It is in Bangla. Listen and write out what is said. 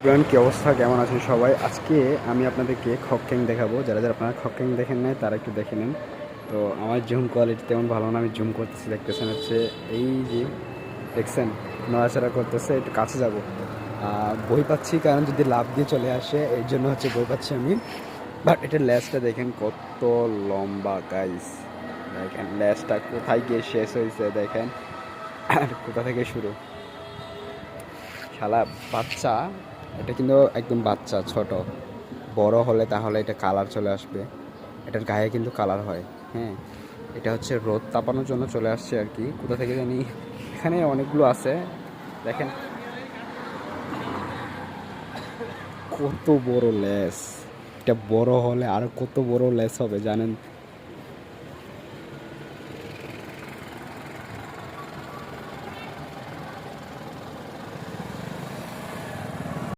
এভরিওয়ান, কি অবস্থা, কেমন আছেন সবাই? আজকে আমি আপনাদেরকে খক্যাং দেখাবো। যারা যারা আপনারা খক্যাং দেখেন নাই তারা একটু দেখে নেন। তো আমার জুম কোয়ালিটি তেমন ভালো না, আমি জুম করতেছি, দেখতেছেন হচ্ছে এই যে দেখছেন নড়াচড়া করতেছে, একটু কাছে যাব। বই পাচ্ছি কারণ যদি লাভ দিয়ে চলে আসে এই জন্য হচ্ছে বই পাচ্ছি আমি। বাট এটার ল্যাজটা দেখেন কত লম্বা গাইস। দেখেন ল্যাজটা কোথায় গিয়ে শেষ হয়েছে, দেখেন আর কোথা থেকে শুরু। শালা বাচ্চা, এটা কিন্তু একদম বাচ্চা ছোট। বড় হলে তাহলে এটা কালার চলে আসবে, এটার গায়ে কিন্তু কালার হয়। হ্যাঁ, এটা হচ্ছে রোদ তাপানোর জন্য চলে আসছে আর কি, কোথা থেকে জানি। এখানে অনেকগুলো আছে, দেখেন কত বড় লেস। এটা বড় হলে আর কত বড় লেস হবে জানেন?